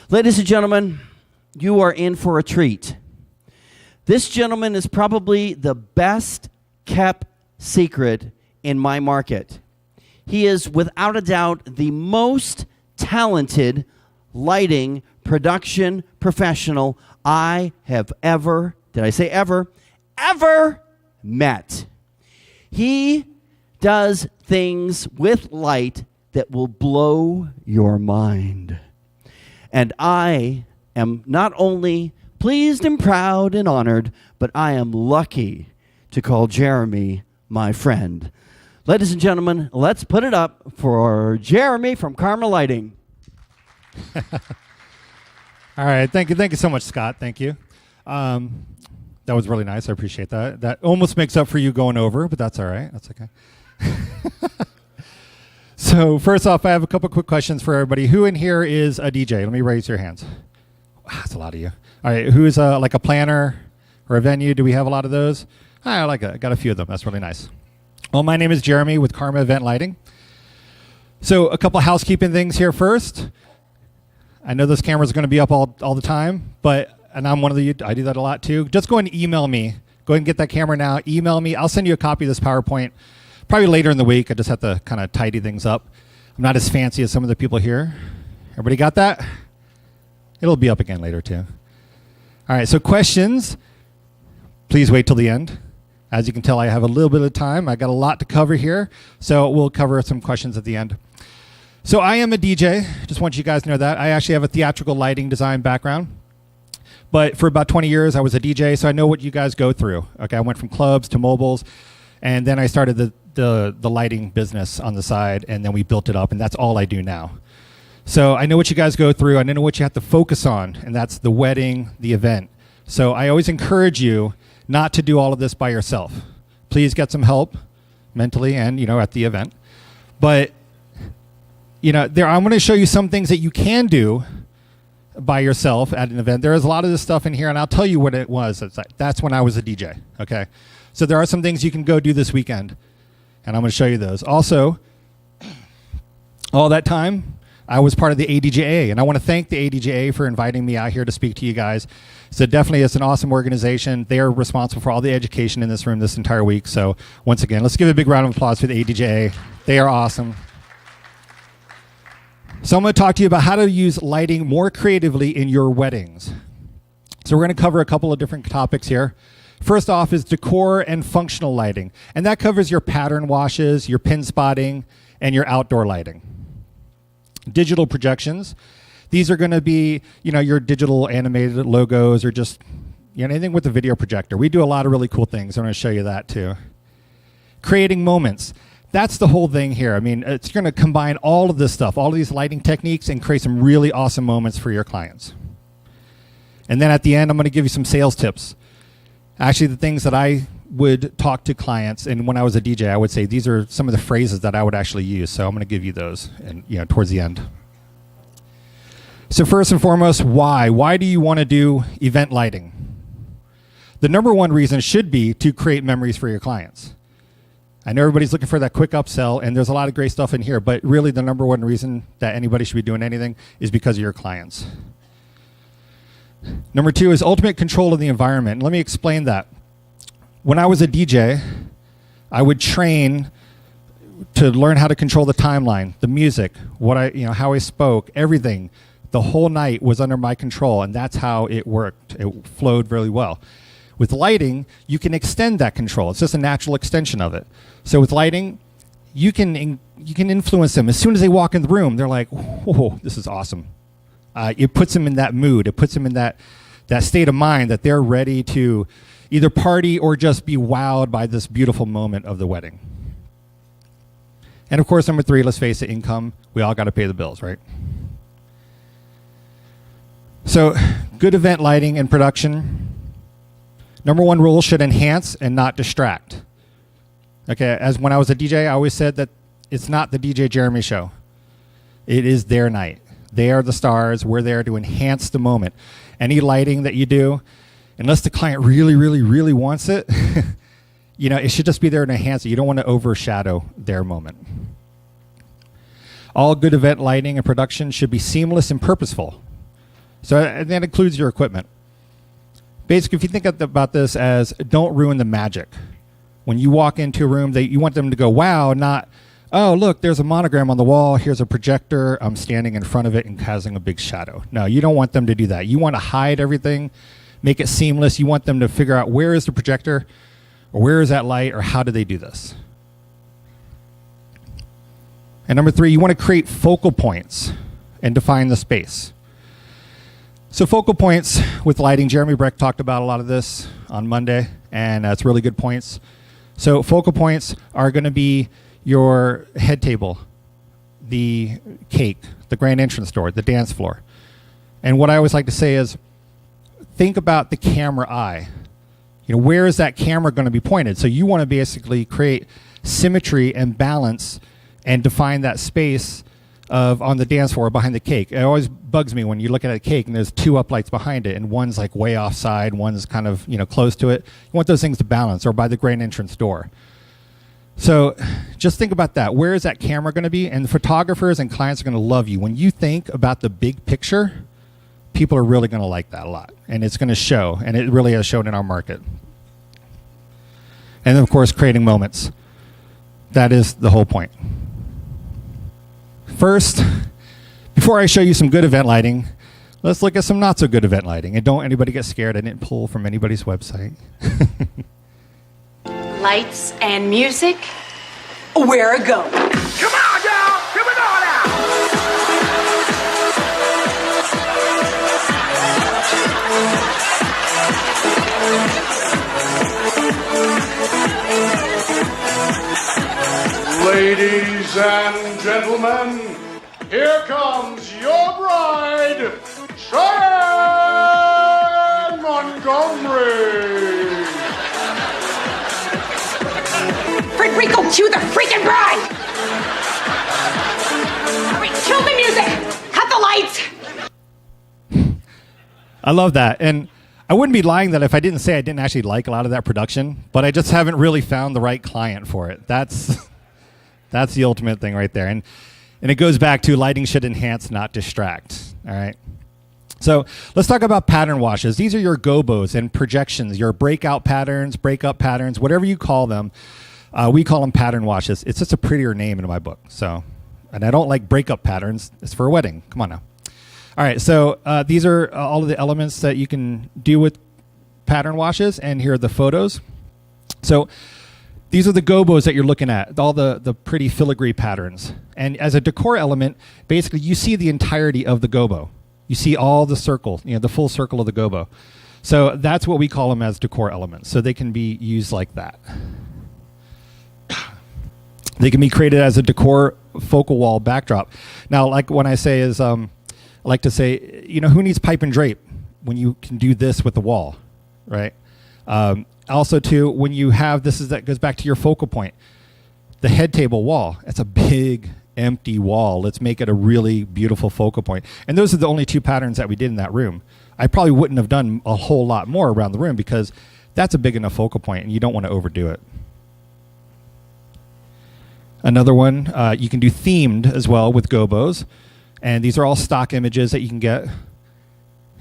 Ladies and gentlemen, you are in for a treat. This gentleman is probably the best kept secret in my market. He is without a doubt the most talented lighting production professional I have ever, did I say ever met. He does things with light that will blow your mind. And I am not only pleased and proud and honored, but I am lucky to call Jeremy my friend. Ladies and gentlemen, let's put it up for Jeremy from Karma Lighting. All right, thank you so much, Scott. Thank you. That was really nice. I appreciate that. That almost makes up for you going over, but that's all right. That's okay. So first off, I have a couple quick questions for everybody. Who in here is a DJ? Let me raise your hands. Wow, that's a lot of you. All right, who is like a planner or a venue? Do we have a lot of those? I like that. I got a few of them. That's really nice. Well, my name is Jeremy with Karma Event Lighting. So a couple housekeeping things here first. I know this camera is going to be up all the time, and I'm one of you. I do that a lot too. Just go and email me. Go ahead and get that camera now. Email me. I'll send you a copy of this PowerPoint probably later in the week. I just have to kind of tidy things up. I'm not as fancy as some of the people here. Everybody got that? It'll be up again later too. All right, so questions, please wait till the end. As you can tell, I have a little bit of time. I got a lot to cover here, so we'll cover some questions at the end. So I am a DJ. Just want you guys to know that. I actually have a theatrical lighting design background. But for about 20 years, I was a DJ, so I know what you guys go through. Okay, I went from clubs to mobiles, and then I started the lighting business on the side, and then we built it up, and that's all I do now. So I know what you guys go through. I know what you have to focus on, and that's the wedding, the event. So I always encourage you not to do all of this by yourself. Please get some help mentally and, at the event. But, I'm going to show you some things that you can do by yourself at an event. There is a lot of this stuff in here, and I'll tell you what it was. That's when I was a DJ, okay? So there are some things you can go do this weekend, and I'm going to show you those. Also, all that time, I was part of the ADJA, and I want to thank the ADJA for inviting me out here to speak to you guys. So definitely, it's an awesome organization. They are responsible for all the education in this room this entire week. So once again, let's give a big round of applause for the ADJA. They are awesome. So I'm going to talk to you about how to use lighting more creatively in your weddings. So we're going to cover a couple of different topics here. First off is decor and functional lighting. And that covers your pattern washes, your pin spotting, and your outdoor lighting. Digital projections. These are going to be, your digital animated logos or just anything with a video projector. We do a lot of really cool things. I'm going to show you that too. Creating moments. That's the whole thing here. I mean, it's going to combine all of this stuff, all of these lighting techniques, and create some really awesome moments for your clients. And then at the end, I'm going to give you some sales tips. Actually, the things that I would talk to clients, and when I was a DJ, I would say these are some of the phrases that I would actually use. So I'm going to give you those, and towards the end. So first and foremost, why? Why do you want to do event lighting? The number one reason should be to create memories for your clients. I know everybody's looking for that quick upsell, and there's a lot of great stuff in here, but really the number one reason that anybody should be doing anything is because of your clients. Number two is ultimate control of the environment. Let me explain that. When I was a DJ, I would train to learn how to control the timeline, the music, how I spoke, everything. The whole night was under my control, and that's how it worked. It flowed really well. With lighting, you can extend that control. It's just a natural extension of it. So with lighting, you can influence them. As soon as they walk in the room, they're like, "Whoa, this is awesome." It puts them in that mood. It puts them in that state of mind that they're ready to either party or just be wowed by this beautiful moment of the wedding. And of course, number three, let's face it, income. We all got to pay the bills, right? So good event lighting and production. Number one rule should enhance and not distract. Okay, as when I was a DJ, I always said that it's not the DJ Jeremy show. It is their night. They are the stars. We're there to enhance the moment. Any lighting that you do, unless the client really, really, really wants it, it should just be there to enhance it. You don't want to overshadow their moment. All good event lighting and production should be seamless and purposeful. So and that includes your equipment. Basically, if you think about this as don't ruin the magic. When you walk into a room, you want them to go, wow, not, oh, look, there's a monogram on the wall. Here's a projector. I'm standing in front of it and casting a big shadow. No, you don't want them to do that. You want to hide everything, make it seamless. You want them to figure out where is the projector or where is that light or how do they do this. And number 3, you want to create focal points and define the space. So focal points with lighting, Jeremy Breck talked about a lot of this on Monday, and it's really good points. So focal points are going to be your head table, the cake, the grand entrance door, the dance floor. And what I always like to say is, think about the camera eye. Where is that camera going to be pointed? So you want to basically create symmetry and balance and define that space on the dance floor behind the cake. It always bugs me when you look at a cake and there's 2 uplights behind it and one's like way offside, one's kind of close to it. You want those things to balance, or by the grand entrance door. So just think about that. Where is that camera going to be? And the photographers and clients are going to love you. When you think about the big picture, people are really going to like that a lot. And it's going to show, and it really has shown in our market. And then, of course, creating moments. That is the whole point. First, before I show you some good event lighting, let's look at some not so good event lighting. And don't anybody get scared. I didn't pull from anybody's website. Lights and music, where a go. Come on, y'all! Give it all out! Ladies and gentlemen, here comes your bride, Cheyenne Montgomery. Rico, cue the freaking bride! All right, kill the music! Cut the lights! I love that. And I wouldn't be lying that if I didn't say I didn't actually like a lot of that production, but I just haven't really found the right client for it. That's the ultimate thing right there. And it goes back to lighting should enhance, not distract. All right. So let's talk about pattern washes. These are your gobos and projections, your breakout patterns, breakup patterns, whatever you call them. We call them pattern washes. It's just a prettier name in my book. So, and I don't like breakup patterns. It's for a wedding. Come on now. All right. So these are all of the elements that you can do with pattern washes. And here are the photos. So these are the gobos that you're looking at, all the pretty filigree patterns. And as a decor element, basically you see the entirety of the gobo. You see all the circle, the full circle of the gobo. So that's what we call them as decor elements. So they can be used like that. They can be created as a decor focal wall backdrop. Now, like when I say is, I like to say, who needs pipe and drape when you can do this with the wall, right? Also, too, when you have that goes back to your focal point, the head table wall. It's a big empty wall. Let's make it a really beautiful focal point. And those are the only 2 patterns that we did in that room. I probably wouldn't have done a whole lot more around the room because that's a big enough focal point, and you don't want to overdo it. Another one, you can do themed as well with gobos. And these are all stock images that you can get.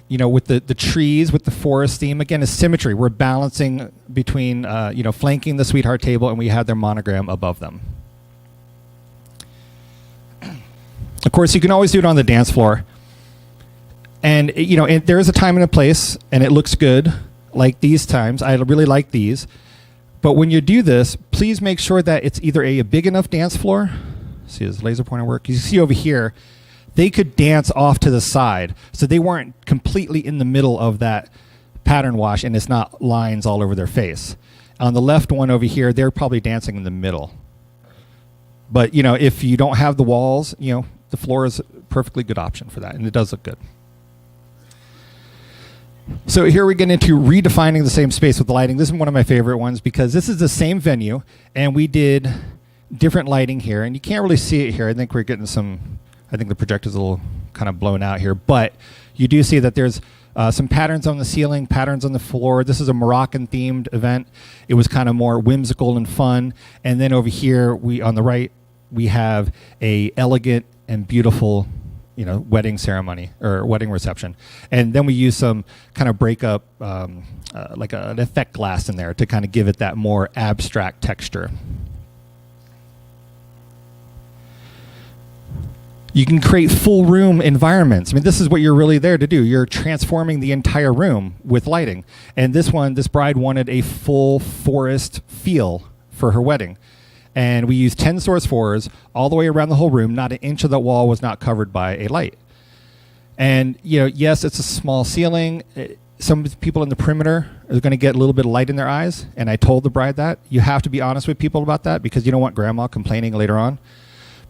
With the trees, with the forest theme. Again, is symmetry. We're balancing between, flanking the sweetheart table, and we have their monogram above them. Of course, you can always do it on the dance floor. And, there is a time and a place, and it looks good, like these times. I really like these. But when you do this, please make sure that it's either a big enough dance floor. See this laser pointer work? You see over here, they could dance off to the side. So they weren't completely in the middle of that pattern wash and it's not lines all over their face. On the left one over here, they're probably dancing in the middle. But, if you don't have the walls, the floor is a perfectly good option for that. And it does look good. So here we get into redefining the same space with lighting. This is one of my favorite ones because this is the same venue, and we did different lighting here. And you can't really see it here. I think we're getting I think the projector's a little kind of blown out here. But you do see that there's some patterns on the ceiling, patterns on the floor. This is a Moroccan-themed event. It was kind of more whimsical and fun. And then over here, on the right, we have a elegant and beautiful wedding ceremony or wedding reception. And then we use some kind of breakup, like an effect glass in there to kind of give it that more abstract texture. You can create full room environments. I mean, this is what you're really there to do. You're transforming the entire room with lighting. And this bride wanted a full forest feel for her wedding. And we used 10 source 4s all the way around the whole room. Not an inch of the wall was not covered by a light. And, yes, it's a small ceiling. Some people in the perimeter are going to get a little bit of light in their eyes. And I told the bride that. You have to be honest with people about that because you don't want grandma complaining later on.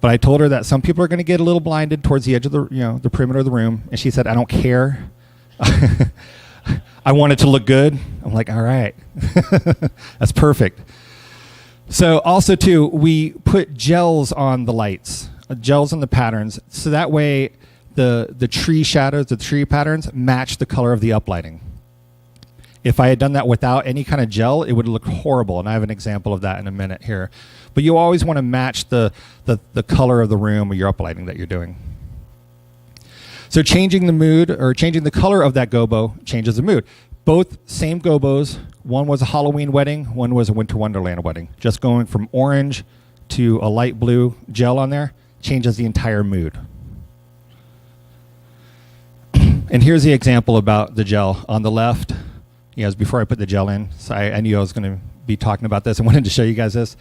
But I told her that some people are going to get a little blinded towards the edge of the perimeter of the room. And she said, I don't care. I want it to look good. I'm like, all right. That's perfect. So also, too, we put gels on the lights, gels on the patterns. So that way the tree shadows, the tree patterns match the color of the uplighting. If I had done that without any kind of gel, it would look horrible. And I have an example of that in a minute here. But you always want to match the color of the room or your uplighting that you're doing. So changing the mood or changing the color of that gobo changes the mood. Both same gobos. One was a Halloween wedding. One was a Winter Wonderland wedding. Just going from orange to a light blue gel on there changes the entire mood. And here's the example about the gel on the left. Before I put the gel in, so I knew I was going to be talking about this. I wanted to show you guys this.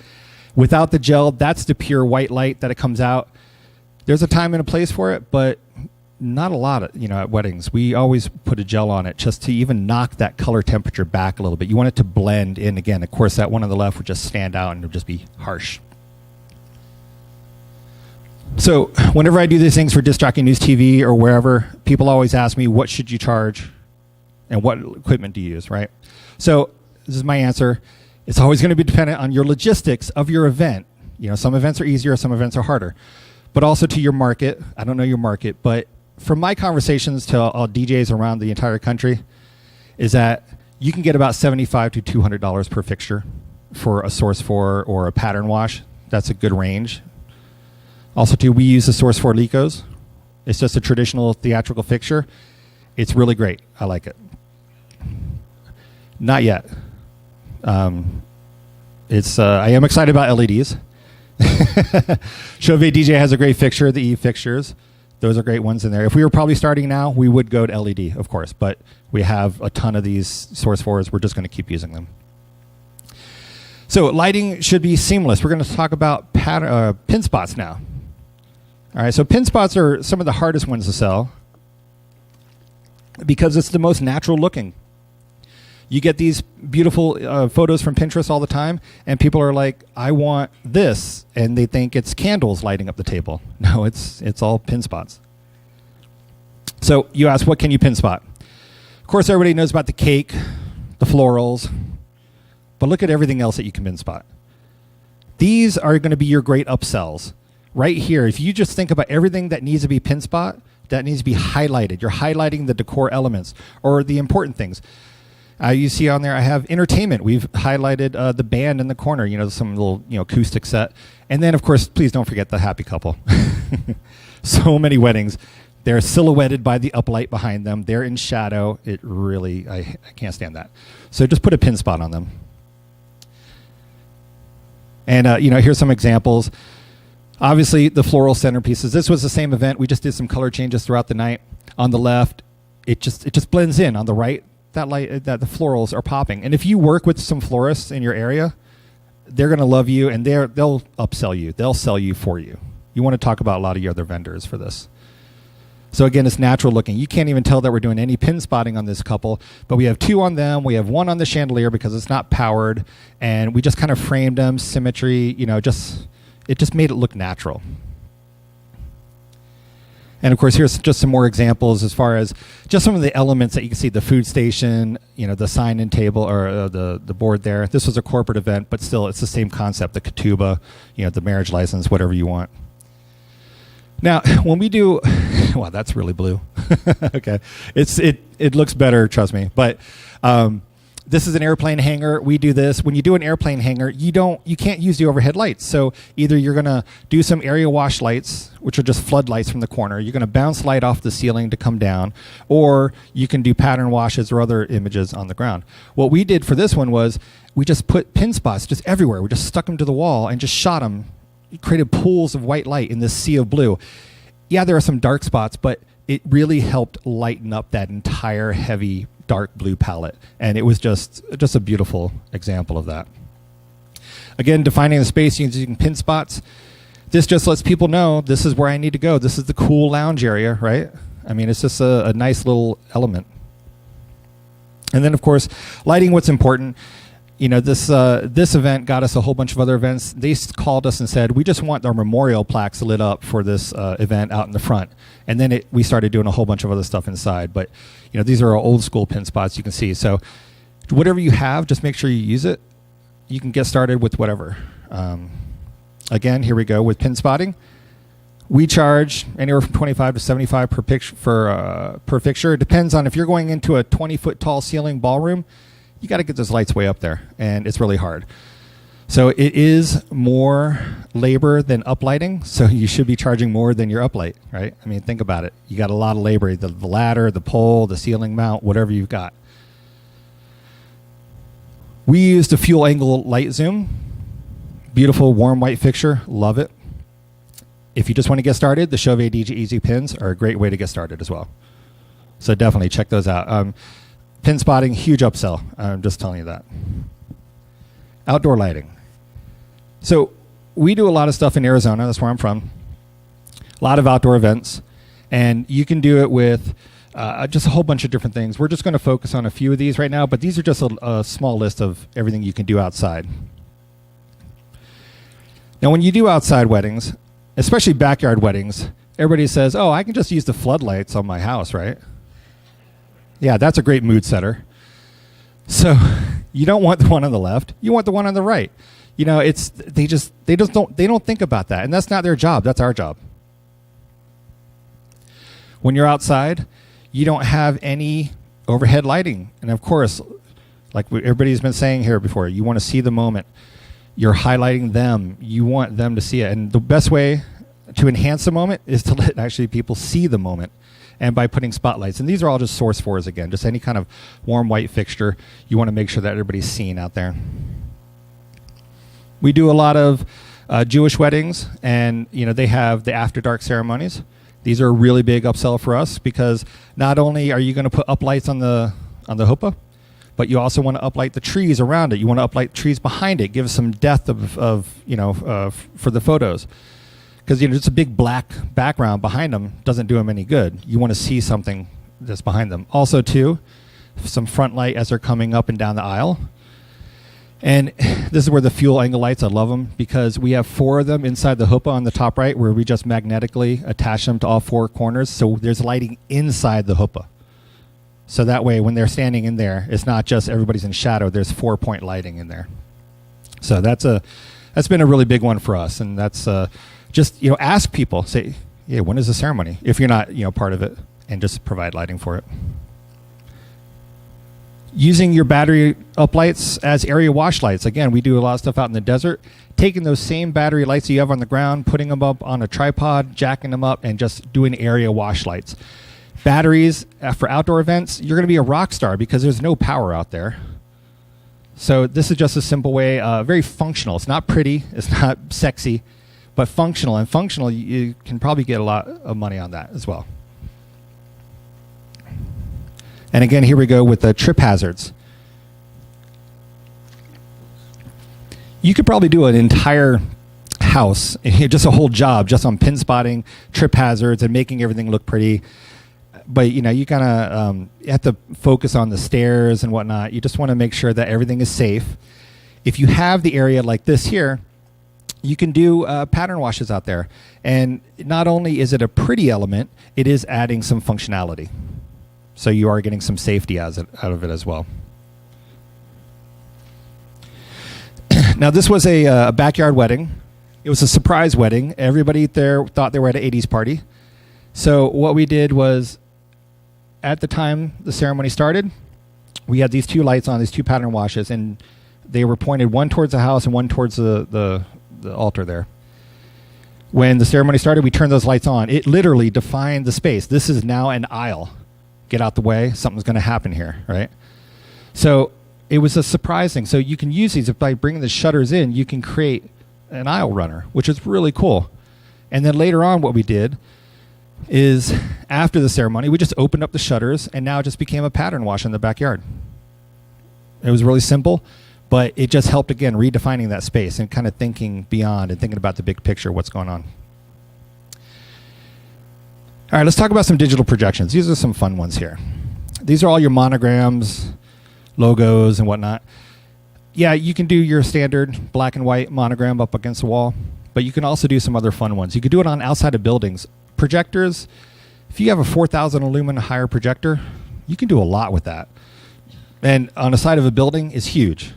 Without the gel, that's the pure white light that it comes out. There's a time and a place for it, but not a lot at weddings. We always put a gel on it just to even knock that color temperature back a little bit. You want it to blend in again. Of course, that one on the left would just stand out and it would just be harsh. So whenever I do these things for Disc Jockey News TV or wherever, people always ask me, what should you charge and what equipment do you use, right? So this is my answer. It's always going to be dependent on your logistics of your event. Some events are easier, some events are harder. But also to your market. I don't know your market, but from my conversations to all DJs around the entire country is that you can get about $75 to $200 per fixture for a Source 4 or a pattern wash. That's a good range. Also, too, we use the Source 4 Licos. It's just a traditional theatrical fixture. It's really great. I like it. Not yet. I am excited about LEDs. Chauvet DJ has a great fixture, the E fixtures. Those are great ones in there. If we were probably starting now, we would go to LED, of course, but we have a ton of these Source 4s. We're just going to keep using them. So lighting should be seamless. We're going to talk about pin spots now. All right, so pin spots are some of the hardest ones to sell because it's the most natural looking. You get these beautiful photos from Pinterest all the time, and people are like, I want this, and they think it's candles lighting up the table. No, it's all pin spots. So you ask, what can you pin spot? Of course, everybody knows about the cake, the florals, but look at everything else that you can pin spot. These are going to be your great upsells. Right here, if you just think about everything that needs to be pin spot, that needs to be highlighted. You're highlighting the decor elements or the important things. You see on there, I have entertainment. We've highlighted the band in the corner, some little acoustic set. And then, of course, please don't forget the happy couple. So many weddings. They're silhouetted by the uplight behind them. They're in shadow. It really, I can't stand that. So just put a pin spot on them. And, here's some examples. Obviously, the floral centerpieces. This was the same event. We just did some color changes throughout the night. On the left, it just blends in. On the right, that the florals are popping. And if you work with some florists in your area, they're going to love you, and they'll upsell you. They'll sell you for you. You want to talk about a lot of your other vendors for this. So again, it's natural looking. You can't even tell that we're doing any pin spotting on this couple, but we have 2 on them. We have 1 on the chandelier because it's not powered, and we just kind of framed them, symmetry, it just made it look natural. And of course, here's just some more examples as far as just some of the elements that you can see, the food station, the sign-in table or the board there. This was a corporate event, but still it's the same concept, the ketubah, the marriage license, whatever you want. Now, when we do, wow, that's really blue. Okay. It looks better, trust me. But This is an airplane hangar. We do this. When you do an airplane hangar, you can't use the overhead lights. So either you're going to do some area wash lights, which are just floodlights from the corner. You're going to bounce light off the ceiling to come down, or you can do pattern washes or other images on the ground. What we did for this one was we just put pin spots just everywhere. We just stuck them to the wall and just shot them. We created pools of white light in this sea of blue. Yeah, there are some dark spots, but it really helped lighten up that entire heavy dark blue palette, and it was just a beautiful example of that. Again, defining the space using pin spots. This just lets people know this is where I need to go. This is the cool lounge area, right? I mean, it's just a nice little element. And then, of course, lighting. What's important. This event got us a whole bunch of other events. They called us and said, we just want our memorial plaques lit up for this event out in the front. And then we started doing a whole bunch of other stuff inside. But, these are our old school pin spots you can see. So whatever you have, just make sure you use it. You can get started with whatever. Again, here we go with pin spotting. We charge anywhere from $25 to $75 per fixture. It depends on if you're going into a 20-foot tall ceiling ballroom, you got to get those lights way up there, and it's really hard. So it is more labor than uplighting, so you should be charging more than your uplight, right? I mean, think about it. You got a lot of labor, the ladder, the pole, the ceiling mount, whatever you've got. We used a fuel angle light zoom. Beautiful warm white fixture, love it. If you just want to get started, the Chauvet ADJA Easy pins are a great way to get started as well. So definitely check those out. Pin spotting, huge upsell. I'm just telling you that. Outdoor lighting. So we do a lot of stuff in Arizona. That's where I'm from. A lot of outdoor events. And you can do it with just a whole bunch of different things. We're just going to focus on a few of these right now, but these are just a small list of everything you can do outside. Now, when you do outside weddings, especially backyard weddings, everybody says, oh, I can just use the floodlights on my house, right? Yeah, that's a great mood setter. So you don't want the one on the left. You want the one on the right. They don't think about that, and that's not their job. That's our job. When you're outside, you don't have any overhead lighting, and of course, like everybody's been saying here before, you want to see the moment. You're highlighting them. You want them to see it, and the best way to enhance the moment is to let actually people see the moment. And by putting spotlights. And these are all just source fours again, just any kind of warm white fixture. You want to make sure that everybody's seen out there. We do a lot of Jewish weddings, and they have the after dark ceremonies. These are a really big upsell for us because not only are you going to put uplights on the chuppah, but you also want to uplight the trees around it. You want to uplight trees behind it, give some depth for the photos. Because just a big black background behind them doesn't do them any good. You want to see something that's behind them. Also, too, some front light as they're coming up and down the aisle. And this is where the fuel angle lights, I love them because we have 4 of them inside the chuppah on the top right where we just magnetically attach them to all 4 corners. So there's lighting inside the chuppah. So that way, when they're standing in there, it's not just everybody's in shadow. There's 4-point lighting in there. So that's been a really big one for us, and that's just ask people. Say, yeah, when is the ceremony? If you're not part of it, and just provide lighting for it. Using your battery uplights as area wash lights. Again, we do a lot of stuff out in the desert. Taking those same battery lights that you have on the ground, putting them up on a tripod, jacking them up, and just doing area wash lights. Batteries for outdoor events, you're going to be a rock star because there's no power out there. So this is just a simple way, very functional. It's not pretty, it's not sexy, but functional. And functional, you can probably get a lot of money on that as well. And again, here we go with the trip hazards. You could probably do an entire house, just a whole job, just on pin spotting, trip hazards, and making everything look pretty. But you kind of have to focus on the stairs and whatnot. You just want to make sure that everything is safe. If you have the area like this here, you can do pattern washes out there. And not only is it a pretty element, it is adding some functionality. So you are getting some safety out of it as well. Now, this was a backyard wedding. It was a surprise wedding. Everybody there thought they were at an 80s party. So what we did was, at the time the ceremony started, we had these two lights on, these two pattern washes, and they were pointed one towards the house and one towards the altar there. When the ceremony started, we turned those lights on. It literally defined the space. This is now an aisle. Get out the way. Something's going to happen here, right? So it was a surprising. So you can use these by bringing the shutters in. You can create an aisle runner, which is really cool. And then later on, what we did is after the ceremony, we just opened up the shutters, and now it just became a pattern wash in the backyard. It was really simple, but it just helped, again, redefining that space and kind of thinking beyond and thinking about the big picture, what's going on. All right, let's talk about some digital projections. These are some fun ones here. These are all your monograms, logos, and whatnot. Yeah, you can do your standard black and white monogram up against the wall, but you can also do some other fun ones. You could do it on outside of buildings. Projectors, if you have a 4,000 lumen higher projector, you can do a lot with that. And on the side of a building is huge.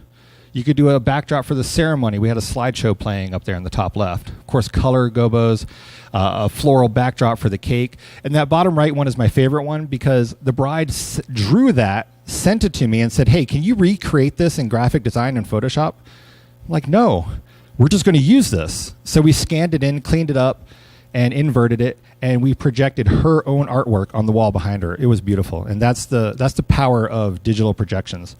You could do a backdrop for the ceremony. We had a slideshow playing up there in the top left. Of course, color gobos, a floral backdrop for the cake. And that bottom right one is my favorite one because the bride drew that, sent it to me, and said, hey, can you recreate this in graphic design in Photoshop? I'm like, no, we're just going to use this. So we scanned it in, cleaned it up, and inverted it, and we projected her own artwork on the wall behind her. It was beautiful, and that's the power of digital projections.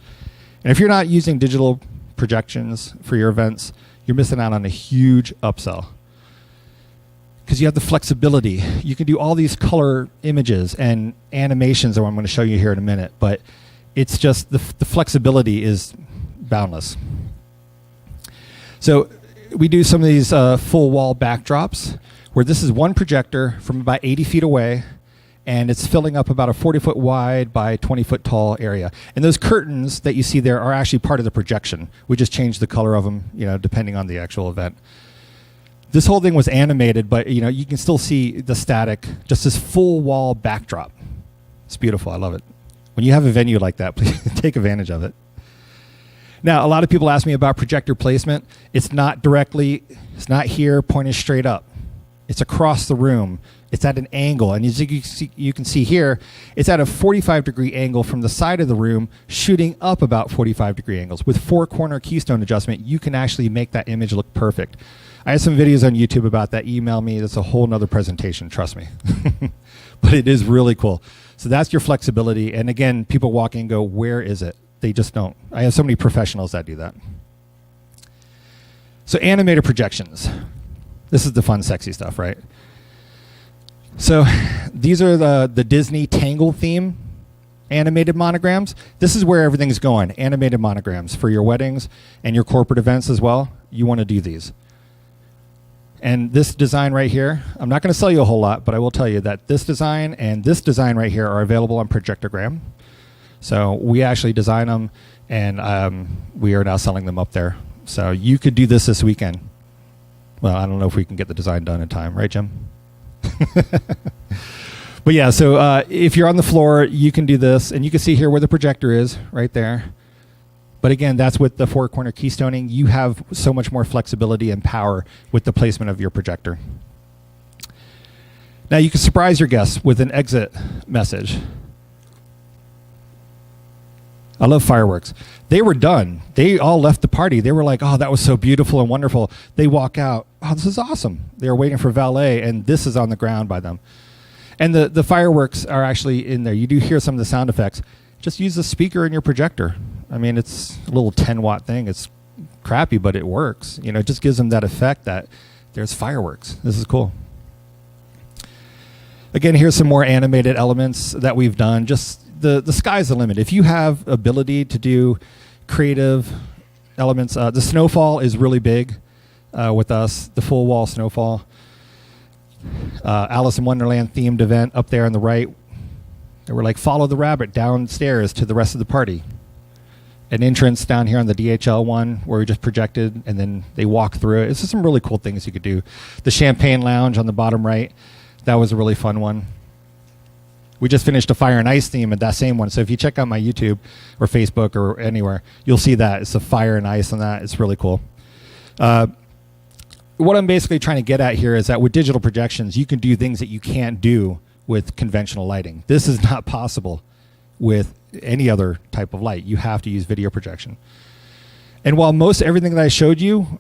And if you're not using digital projections for your events, you're missing out on a huge upsell. Because you have the flexibility. You can do all these color images and animations that I'm going to show you here in a minute, but it's just the flexibility is boundless. So we do some of these full wall backdrops where this is one projector from about 80 feet away, and it's filling up about a 40-foot wide by 20-foot tall area. And those curtains that you see there are actually part of the projection. We just changed the color of them, depending on the actual event. This whole thing was animated, but you can still see the static, just this full wall backdrop. It's beautiful. I love it. When you have a venue like that, please take advantage of it. Now, a lot of people ask me about projector placement. It's not here pointed straight up. It's across the room. It's at an angle. And as you can see here, it's at a 45-degree angle from the side of the room, shooting up about 45-degree angles. With 4-corner keystone adjustment, you can actually make that image look perfect. I have some videos on YouTube about that. Email me. That's a whole nother presentation, trust me. But it is really cool. So that's your flexibility. And again, people walk in and go, where is it? They just don't. I have so many professionals that do that. So animated projections. This is the fun, sexy stuff, right? So these are the Disney Tangle theme animated monograms. This is where everything's going, animated monograms for your weddings and your corporate events as well. You want to do these. And this design right here, I'm not going to sell you a whole lot, but I will tell you that this design and this design right here are available on Projectogram. So we actually design them, and we are now selling them up there. So you could do this weekend. Well, I don't know if we can get the design done in time, right, Jim? But yeah, so if you're on the floor, you can do this, and you can see here where the projector is, right there. But again, that's with the 4-corner keystoning. You have so much more flexibility and power with the placement of your projector. Now you can surprise your guests with an exit message. I love fireworks. They were done. They all left the party. They were like, oh, that was so beautiful and wonderful. They walk out. Oh, this is awesome. They were waiting for valet, and this is on the ground by them. And the fireworks are actually in there. You do hear some of the sound effects. Just use the speaker in your projector. I mean, it's a little 10-watt thing. It's crappy, but it works. It just gives them that effect that there's fireworks. This is cool. Again, here's some more animated elements that we've done. Just the sky's the limit. If you have ability to do creative elements, the snowfall is really big with us, the full wall snowfall. Alice in Wonderland themed event up there on the right. They were like, follow the rabbit downstairs to the rest of the party. An entrance down here on the DHL one where we just projected, and then they walk through it. It's just some really cool things you could do. The champagne lounge on the bottom right, that was a really fun one. We just finished a fire and ice theme at that same one. So if you check out my YouTube or Facebook or anywhere, you'll see that. It's a fire and ice on that. It's really cool. What I'm basically trying to get at here is that with digital projections, you can do things that you can't do with conventional lighting. This is not possible with any other type of light. You have to use video projection. And while most everything that I showed you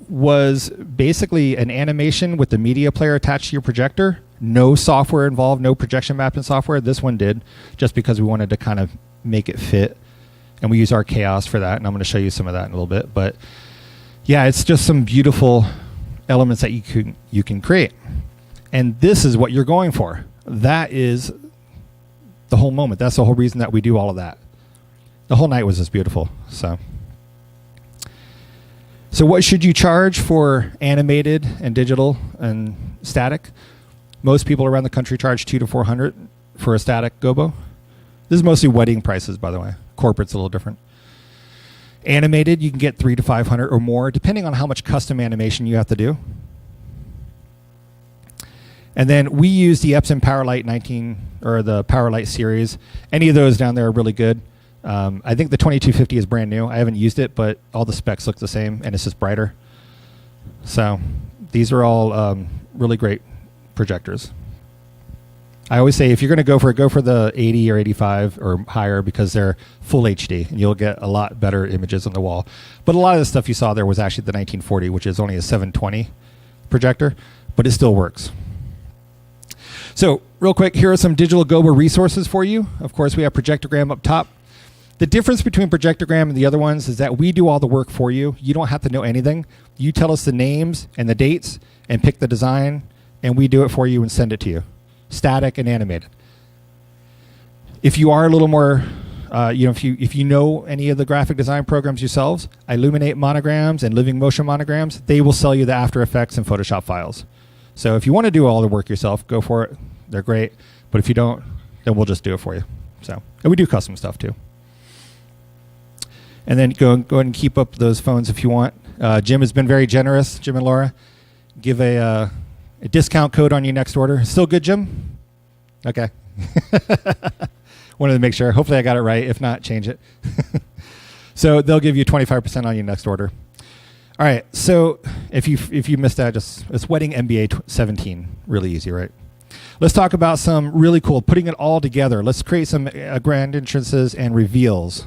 was basically an animation with the media player attached to your projector, no software involved, no projection mapping software, this one did, just because we wanted to kind of make it fit. And we use our chaos for that, and I'm going to show you some of that in a little bit. But yeah, it's just some beautiful elements that you can create. And this is what you're going for. That is the whole moment. That's the whole reason that we do all of that. The whole night was just beautiful. So what should you charge for animated and digital and static? Most people around the country charge $200 to $400 for a static gobo. This is mostly wedding prices, by the way. Corporate's a little different. Animated, you can get $300 to $500 or more, depending on how much custom animation you have to do. And then we use the Epson PowerLight 19 or the PowerLight series. Any of those down there are really good. I think the 2250 is brand new. I haven't used it, but all the specs look the same, and it's just brighter. So these are all really great projectors. I always say if you're going to go for the 80 or 85 or higher, because they're full HD, and you'll get a lot better images on the wall. But a lot of the stuff you saw there was actually the 1940, which is only a 720 projector, but it still works. So real quick, here are some digital gobo resources for you. Of course, we have Projectogram up top. The difference between Projectogram and the other ones is that we do all the work for you. You don't have to know anything. You tell us the names and the dates and pick the design, and we do it for you and send it to you, static and animated. If you are a little more, if you know any of the graphic design programs yourselves, Illuminate monograms and Living Motion monograms, they will sell you the After Effects and Photoshop files. So if you want to do all the work yourself, go for it. They're great. But if you don't, then we'll just do it for you. And we do custom stuff too. And then go ahead and keep up those phones if you want. Jim has been very generous. Jim and Laura, give a discount code on your next order. Still good, Jim? Okay. Wanted to make sure. Hopefully I got it right. If not, change it. So they'll give you 25% on your next order. All right. So if you missed that, it's Wedding MBA 17. Really easy, right? Let's talk about some really cool, putting it all together. Let's create some grand entrances and reveals.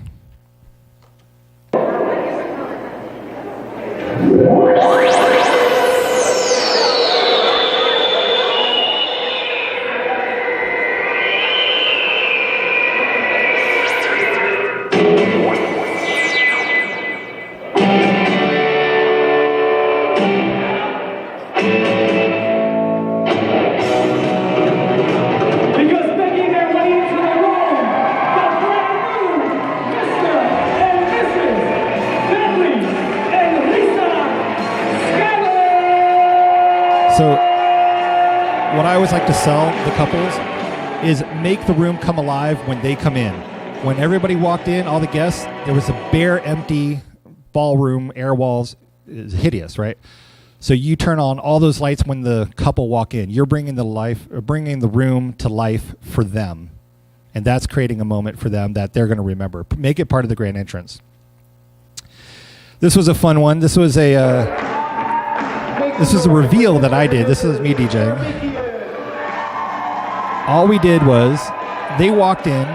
So what I always like to sell the couples is make the room come alive when they come in. When everybody walked in, all the guests, there was a bare, empty ballroom, air walls. It's hideous, right? So you turn on all those lights when the couple walk in. You're bringing the room to life for them. And that's creating a moment for them that they're going to remember. Make it part of the grand entrance. This was a fun one. This was a reveal that I did. This is me DJing. All we did was they walked in.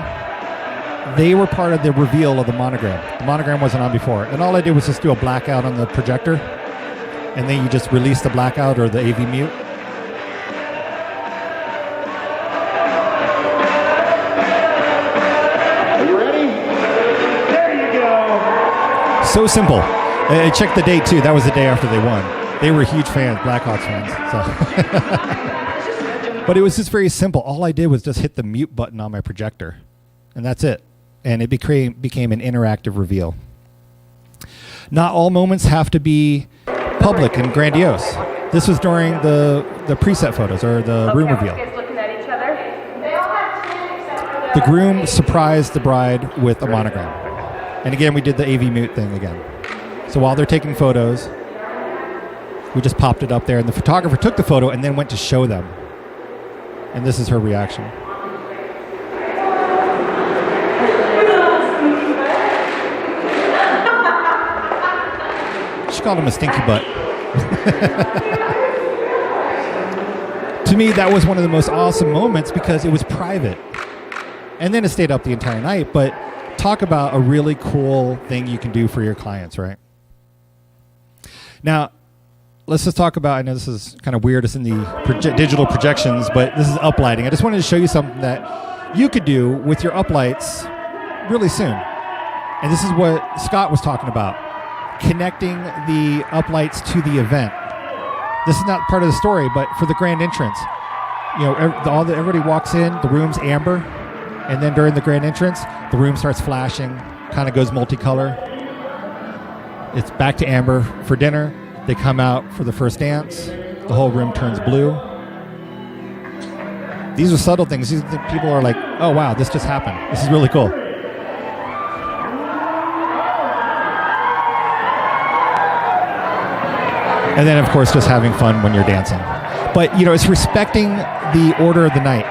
They were part of the reveal of the monogram. The monogram wasn't on before. And all I did was just do a blackout on the projector. And then you just release the blackout or the AV mute. Are you ready? There you go. So simple. I checked the date too. That was the day after they won. They were huge fans, Blackhawks fans. So. But it was just very simple. All I did was just hit the mute button on my projector. And that's it. And it became an interactive reveal. Not all moments have to be public and grandiose. This was during the preset photos or the room reveal. Looking at each other. The groom surprised the bride with a monogram. And again, we did the AV mute thing again. So while they're taking photos, we just popped it up there, and the photographer took the photo and then went to show them. And this is her reaction. She called him a stinky butt. To me, that was one of the most awesome moments because it was private. And then it stayed up the entire night. But talk about a really cool thing you can do for your clients, right? Now, let's just talk about, I know this is kind of weird, it's in the digital projections, but this is uplighting. I just wanted to show you something that you could do with your uplights really soon. And this is what Scott was talking about, connecting the uplights to the event. This is not part of the story, but for the grand entrance, you know, everybody walks in, the room's amber, and then during the grand entrance, the room starts flashing, kind of goes multicolor. It's back to amber for dinner. They come out for the first dance. The whole room turns blue. These are subtle things. These people are like, oh, wow, this just happened. This is really cool. And then, of course, just having fun when you're dancing. But, you know, it's respecting the order of the night.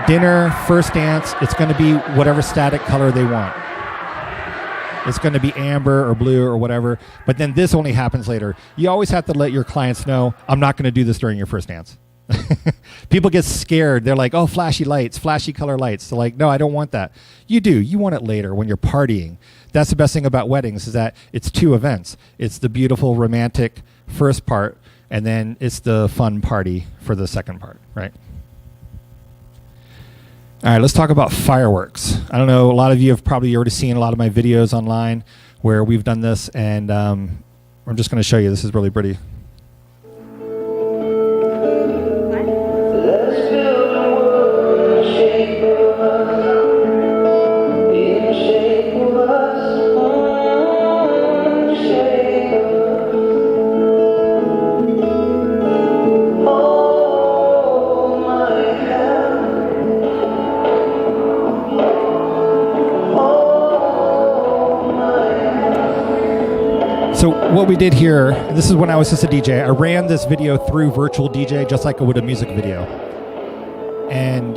Dinner, first dance, it's going to be whatever static color they want. It's going to be amber or blue or whatever. But then this only happens later. You always have to let your clients know, I'm not going to do this during your first dance. People get scared. They're like, oh, flashy lights, flashy color lights. They're like, no, I don't want that. You do. You want it later when you're partying. That's the best thing about weddings is that it's two events. It's the beautiful, romantic first part, and then it's the fun party for the second part, right? All right, let's talk about fireworks. I don't know, a lot of you have probably already seen a lot of my videos online where we've done this, and I'm just going to show you. This is really pretty. So what we did here, this is when I was just a DJ, I ran this video through virtual DJ just like I would a music video. And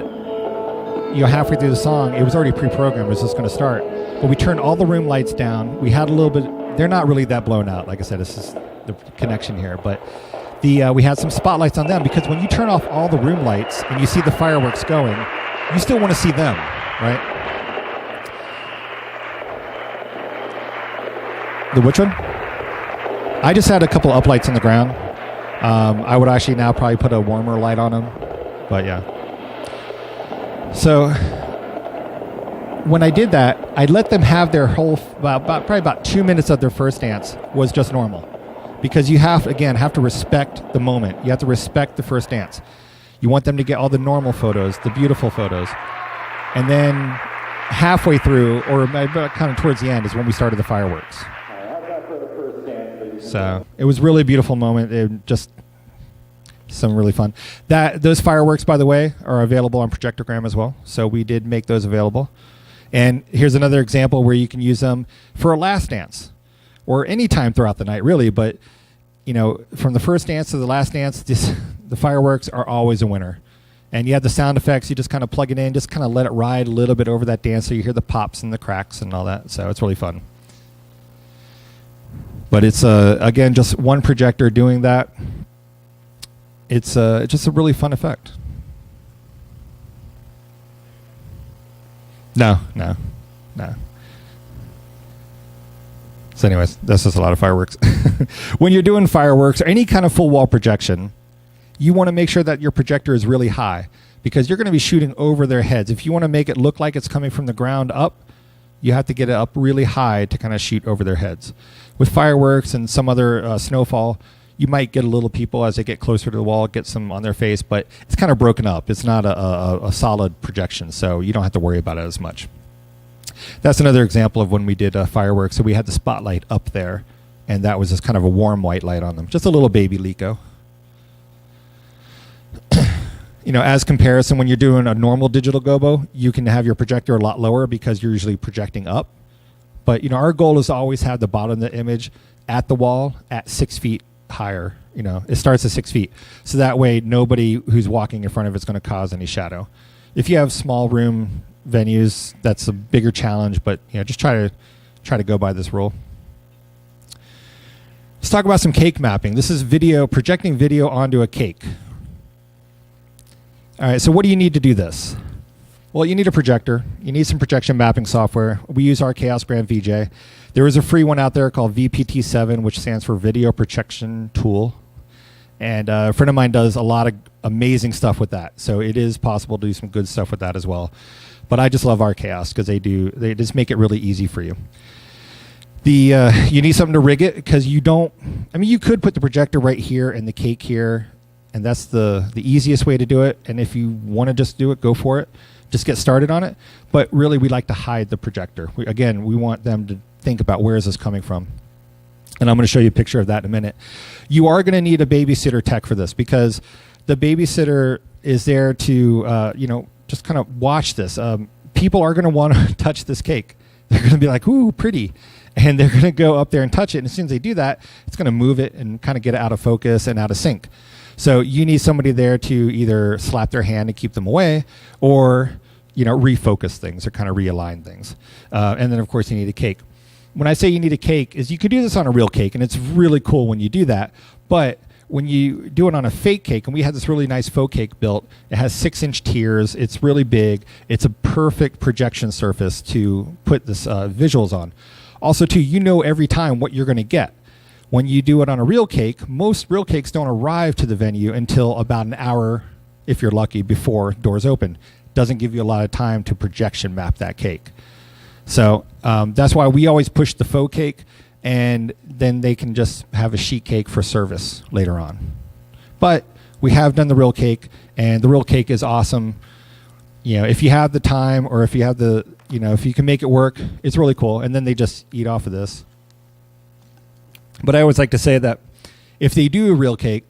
halfway through the song, it was already pre-programmed, it was just going to start. But we turned all the room lights down. We had a little bit, they're not really that blown out. Like I said, this is the connection here. But we had some spotlights on them because when you turn off all the room lights and you see the fireworks going, you still want to see them, right? The which one? I just had a couple uplights on the ground. I would actually now probably put a warmer light on them, but yeah. So when I did that, I let them have their whole, probably about 2 minutes of their first dance was just normal. Because you have to respect the moment. You have to respect the first dance. You want them to get all the normal photos, the beautiful photos. And then halfway through, or kind of towards the end, is when we started the fireworks. So it was really a beautiful moment. It just some really fun. Those fireworks, by the way, are available on Projectogram as well. So we did make those available. And here's another example where you can use them for a last dance or any time throughout the night, really. But, from the first dance to the last dance, the fireworks are always a winner. And you have the sound effects. You just kind of plug it in, just kind of let it ride a little bit over that dance so you hear the pops and the cracks and all that. So it's really fun. But it's, again, just one projector doing that. It's just a really fun effect. No. So anyways, that's just a lot of fireworks. When you're doing fireworks or any kind of full wall projection, you want to make sure that your projector is really high because you're going to be shooting over their heads. If you want to make it look like it's coming from the ground up, you have to get it up really high to kind of shoot over their heads. With fireworks and some other snowfall, you might get a little people as they get closer to the wall, get some on their face, but it's kind of broken up. It's not a solid projection, so you don't have to worry about it as much. That's another example of when we did fireworks. So we had the spotlight up there, and that was just kind of a warm white light on them. Just a little baby Lico. As comparison, when you're doing a normal digital gobo, you can have your projector a lot lower because you're usually projecting up. But, our goal is to always have the bottom of the image at the wall at 6 feet higher. It starts at 6 feet. So that way, nobody who's walking in front of it's going to cause any shadow. If you have small room venues, that's a bigger challenge. But, just try to go by this rule. Let's talk about some cake mapping. This is projecting video onto a cake. All right, so what do you need to do this? Well, you need a projector. You need some projection mapping software. We use our Chaos Brand VJ. There is a free one out there called VPT7, which stands for Video Projection Tool. And a friend of mine does a lot of amazing stuff with that. So it is possible to do some good stuff with that as well. But I just love our Chaos because they just make it really easy for you. You need something to rig it because you could put the projector right here and the cake here, and that's the easiest way to do it. And if you want to just do it, go for it. Just get started on it. But really, we like to hide the projector. We want them to think about where is this coming from. And I'm going to show you a picture of that in a minute. You are going to need a babysitter tech for this because the babysitter is there to, just kind of watch this. People are going to want to touch this cake. They're going to be like, ooh, pretty. And they're going to go up there and touch it. And as soon as they do that, it's going to move it and kind of get it out of focus and out of sync. So you need somebody there to either slap their hand and keep them away or, refocus things or kind of realign things. And then, of course, you need a cake. When I say you need a cake, is you could do this on a real cake, and it's really cool when you do that. But when you do it on a fake cake, and we had this really nice faux cake built, it has 6-inch tiers. It's really big. It's a perfect projection surface to put this visuals on. Also, too, every time what you're going to get. When you do it on a real cake, most real cakes don't arrive to the venue until about an hour, if you're lucky, before doors open. Doesn't give you a lot of time to projection map that cake. So that's why we always push the faux cake, and then they can just have a sheet cake for service later on. But we have done the real cake, and the real cake is awesome. If you have the time or if you have if you can make it work, it's really cool. And then they just eat off of this. But I always like to say that if they do a real cake,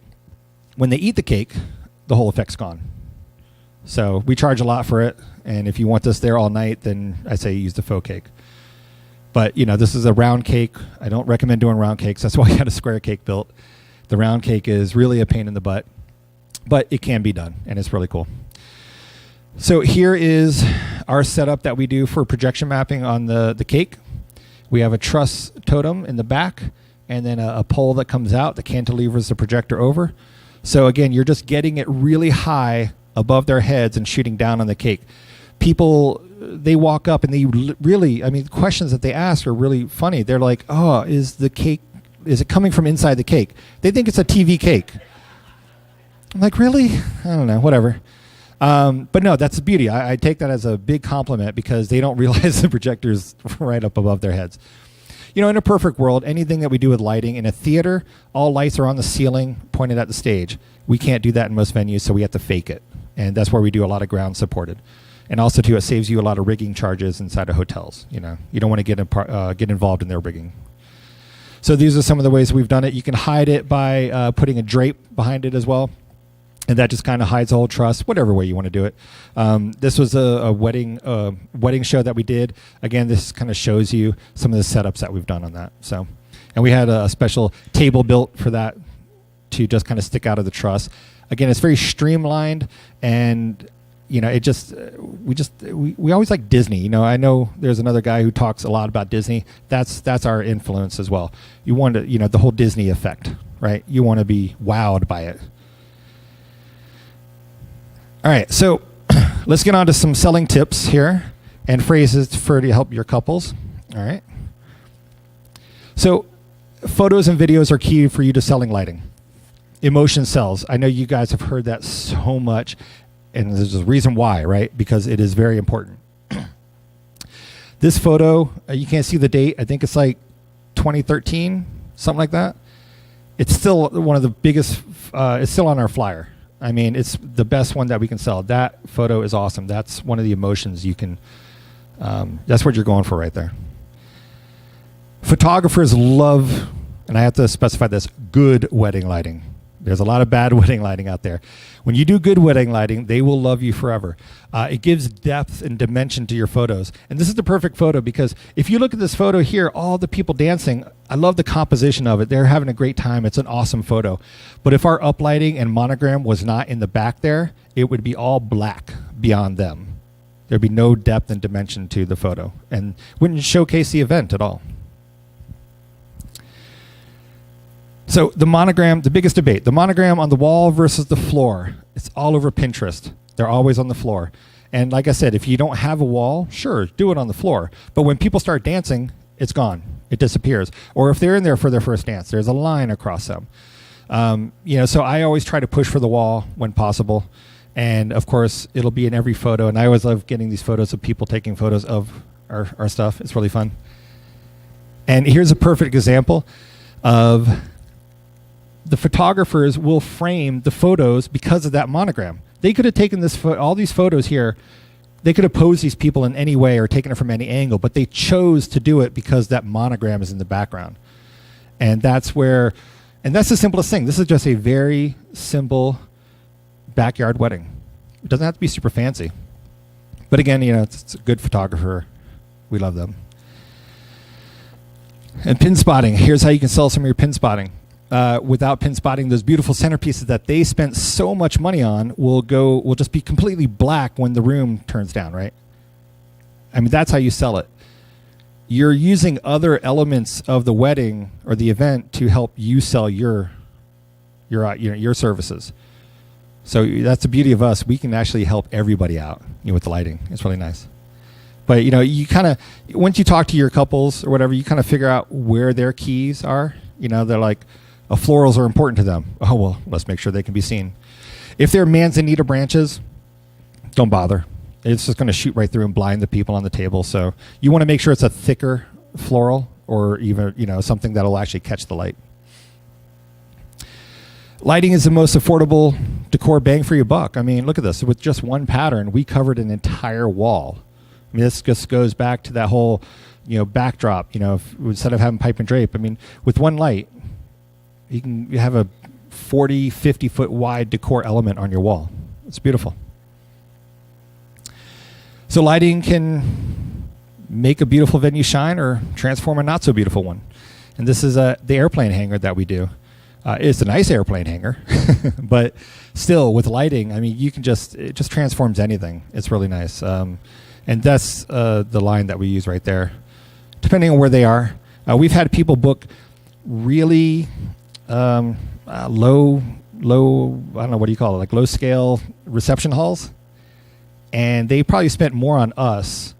when they eat the cake, the whole effect's gone. So we charge a lot for it. And if you want this there all night, then I say use the faux cake. But, this is a round cake. I don't recommend doing round cakes. That's why I had a square cake built. The round cake is really a pain in the butt. But it can be done, and it's really cool. So here is our setup that we do for projection mapping on the cake. We have a truss totem in the back, and then a pole that comes out that cantilevers the projector over. So again, you're just getting it really high above their heads and shooting down on the cake. People, they walk up and they really, the questions that they ask are really funny. They're like, oh, is it coming from inside the cake? They think it's a TV cake. I'm like, really? I don't know, whatever. But no, that's the beauty. I take that as a big compliment because they don't realize the projector's right up above their heads. In a perfect world, anything that we do with lighting in a theater, all lights are on the ceiling pointed at the stage. We can't do that in most venues, so we have to fake it. And that's where we do a lot of ground supported. And also, too, it saves you a lot of rigging charges inside of hotels. You don't want to get involved in their rigging. So these are some of the ways we've done it. You can hide it by putting a drape behind it as well. And that just kind of hides the whole truss, whatever way you want to do it. This was a wedding show that we did. Again, this kind of shows you some of the setups that we've done on that. So, and we had a special table built for that to just kind of stick out of the truss. Again, it's very streamlined, and it just we always like Disney. I know there's another guy who talks a lot about Disney. That's our influence as well. You want to the whole Disney effect, right? You want to be wowed by it. All right, so let's get on to some selling tips here and phrases to help your couples. All right. So photos and videos are key for you to selling lighting. Emotion sells. I know you guys have heard that so much, and there's a reason why, right? Because it is very important. This photo, you can't see the date. I think it's like 2013, something like that. It's still one of the biggest, it's still on our flyer. It's the best one that we can sell. That photo is awesome. That's one of the emotions you can, that's what you're going for right there. Photographers love, and I have to specify this, good wedding lighting. There's a lot of bad wedding lighting out there. When you do good wedding lighting, they will love you forever. It gives depth and dimension to your photos. And this is the perfect photo because if you look at this photo here, all the people dancing, I love the composition of it. They're having a great time. It's an awesome photo. But if our uplighting and monogram was not in the back there, it would be all black beyond them. There'd be no depth and dimension to the photo and wouldn't showcase the event at all. So the monogram, the biggest debate, the monogram on the wall versus the floor. It's all over Pinterest. They're always on the floor. And like I said, if you don't have a wall, sure, do it on the floor. But when people start dancing, it's gone. It disappears. Or if they're in there for their first dance, there's a line across them. So I always try to push for the wall when possible. And of course, it'll be in every photo. And I always love getting these photos of people taking photos of our stuff. It's really fun. And here's a perfect example of the photographers will frame the photos because of that monogram. They could have taken all these photos here. They could have posed these people in any way or taken it from any angle, but they chose to do it because that monogram is in the background. And that's the simplest thing. This is just a very simple backyard wedding. It doesn't have to be super fancy. But again, it's a good photographer. We love them. And pin spotting. Here's how you can sell some of your pin spotting. Without pin spotting, those beautiful centerpieces that they spent so much money on will just be completely black when the room turns down, right? I mean, that's how you sell it. You're using other elements of the wedding or the event to help you sell your services. So that's the beauty of us. We can actually help everybody out with the lighting. It's really nice. But you kind of, once you talk to your couples or whatever, you kind of figure out where their keys are. They're like, florals are important to them. Oh, well, let's make sure they can be seen. If they're manzanita branches, don't bother. It's just going to shoot right through and blind the people on the table. So you want to make sure it's a thicker floral or even, something that'll actually catch the light. Lighting is the most affordable decor bang for your buck. I mean, look at this. With just one pattern, we covered an entire wall. I mean, this just goes back to that whole, backdrop, instead of having pipe and drape. I mean, with one light, you have a 40, 50 foot wide decor element on your wall. It's beautiful. So lighting can make a beautiful venue shine or transform a not so beautiful one. And this is the airplane hanger that we do. It's a nice airplane hanger, but still with lighting, I mean, it just transforms anything. It's really nice. And that's the line that we use right there. Depending on where they are, we've had people book really low, I don't know, what do you call it, like low scale reception halls. And they probably spent more on us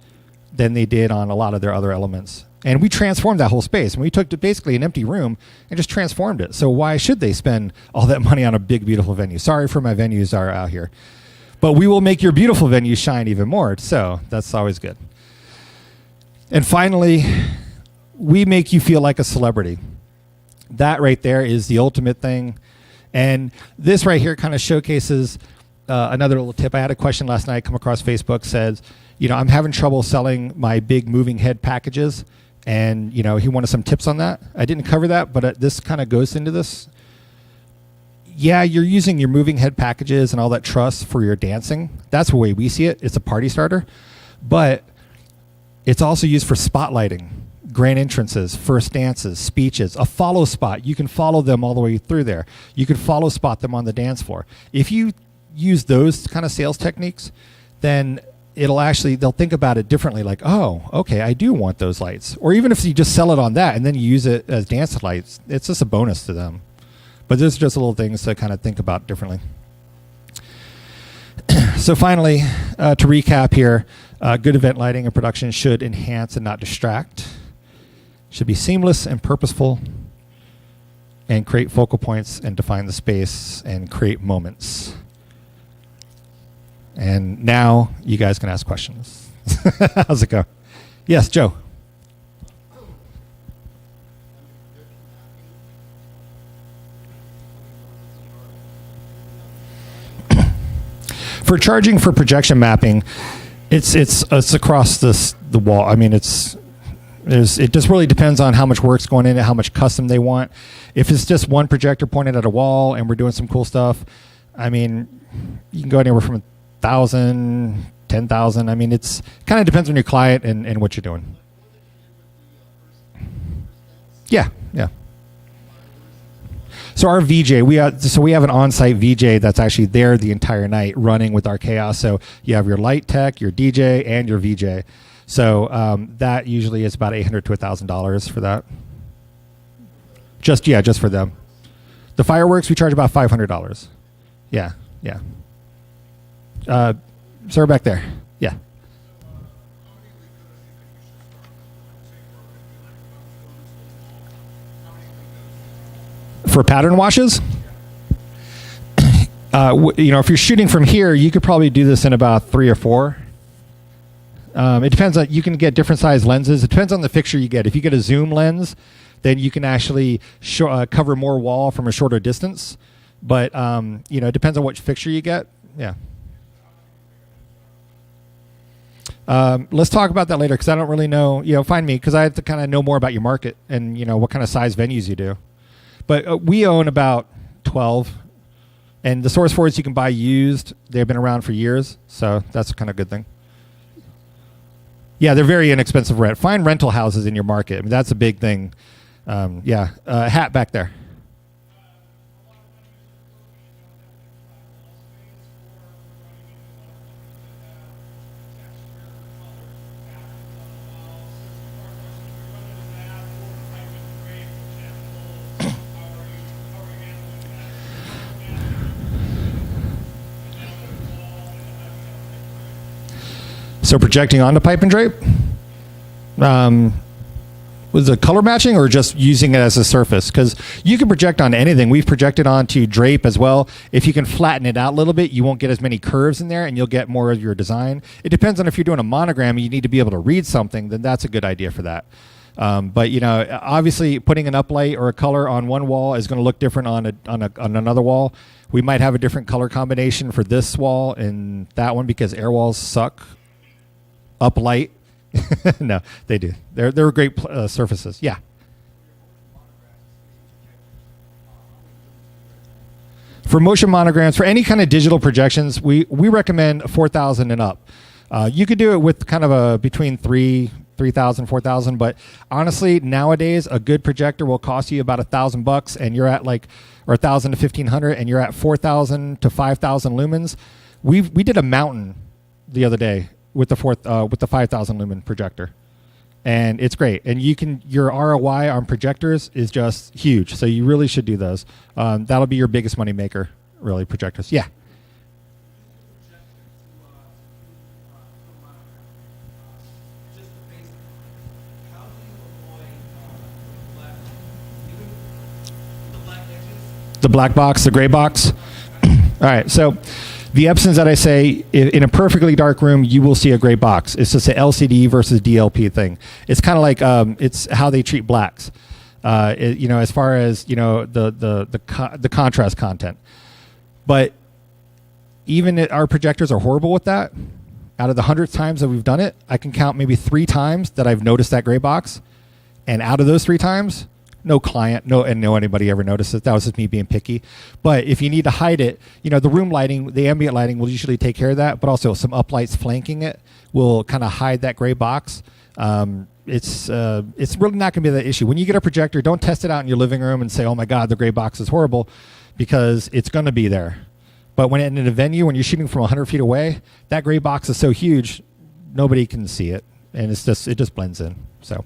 than they did on a lot of their other elements. And we transformed that whole space. And we took basically an empty room and just transformed it. So why should they spend all that money on a big, beautiful venue? Sorry for my venues are out here. But we will make your beautiful venue shine even more. So that's always good. And finally, we make you feel like a celebrity. That right there is the ultimate thing. And this right here kind of showcases another little tip. I had a question last night come across Facebook, says, I'm having trouble selling my big moving head packages. And, he wanted some tips on that. I didn't cover that, but this kind of goes into this. Yeah, you're using your moving head packages and all that truss for your dancing. That's the way we see it. It's a party starter. But it's also used for spotlighting, grand entrances, first dances, speeches, a follow spot. You can follow them all the way through there. You can follow spot them on the dance floor. If you use those kind of sales techniques, then they'll think about it differently, like, oh, okay, I do want those lights. Or even if you just sell it on that and then you use it as dance lights, it's just a bonus to them. But there's just little things to kind of think about differently. So finally, to recap here, good event lighting and production should enhance and not distract. Should be seamless and purposeful, and create focal points and define the space and create moments. And now you guys can ask questions. How's it go? Yes, Joe. For charging for projection mapping, it's across the wall. I mean, it just really depends on how much work's going in it, how much custom they want. If it's just one projector pointed at a wall and we're doing some cool stuff, I mean, you can go anywhere from 1,000, 10,000. I mean, it's kind of depends on your client and what you're doing. Yeah. So our VJ, we have an on-site VJ that's actually there the entire night running with our chaos. So you have your light tech, your DJ, and your VJ. So that usually is about $800 to $1,000 for that. Just for them. The fireworks we charge about $500. Yeah. Sir, back there. For pattern washes, if you're shooting from here, you could probably do this in about 3 or 4. It depends on, you can get different size lenses. It depends on the fixture you get. If you get a zoom lens, then you can actually cover more wall from a shorter distance. But, it depends on what fixture you get. Yeah. Let's talk about that later because I don't really know. Find me because I have to kind of know more about your market and, what kind of size venues you do. But we own about 12. And the source boards you can buy used. They've been around for years. So that's kind of a good thing. Yeah, they're very inexpensive rent. Find rental houses in your market. I mean, that's a big thing. Hat back there. So projecting onto pipe and drape? Was it color matching or just using it as a surface? Because you can project on anything. We've projected onto drape as well. If you can flatten it out a little bit, you won't get as many curves in there and you'll get more of your design. It depends on if you're doing a monogram and you need to be able to read something, then that's a good idea for that. But obviously putting an uplight or a color on one wall is going to look different on another wall. We might have a different color combination for this wall and that one because air walls suck. Uplight. No, they do. They're great surfaces. Yeah. For motion monograms, for any kind of digital projections, we recommend 4,000 and up. You could do it with kind of a between 3,000, 4,000, but honestly, nowadays a good projector will cost you about $1,000, and you're at or 1,000 to 1,500, and you're at 4,000 to 5,000 lumens. We did a mountain the other day with the 5,000 lumen projector, and it's great. And your ROI on projectors is just huge. So you really should do those. That'll be your biggest money maker, really, projectors. Yeah. The black box, the gray box. All right, so the Epsons that I say, in a perfectly dark room, you will see a gray box. It's just an LCD versus DLP thing. It's kind of like it's how they treat blacks, as far as the contrast content. But even our projectors are horrible with that. Out of the 100 times that we've done it, I can count maybe 3 times that I've noticed that gray box, and out of those 3 times, no client, no anybody ever notices. That was just me being picky. But if you need to hide it, the room lighting, the ambient lighting will usually take care of that. But also some uplights flanking it will kind of hide that gray box. It's really not going to be that issue. When you get a projector, don't test it out in your living room and say, "Oh my God, the gray box is horrible," because it's going to be there. But when in a venue, when you're shooting from 100 feet away, that gray box is so huge, nobody can see it, and it just blends in. So.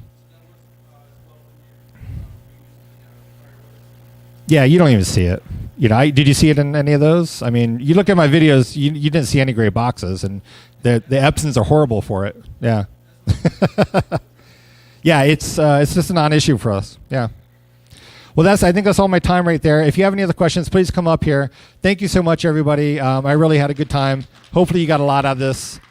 Yeah, you don't even see it. Did you see it in any of those? I mean, you look at my videos, you didn't see any gray boxes, and the Epsons are horrible for it. Yeah. Yeah, it's just a non-issue for us. Yeah. Well, I think that's all my time right there. If you have any other questions, please come up here. Thank you so much, everybody. I really had a good time. Hopefully you got a lot out of this.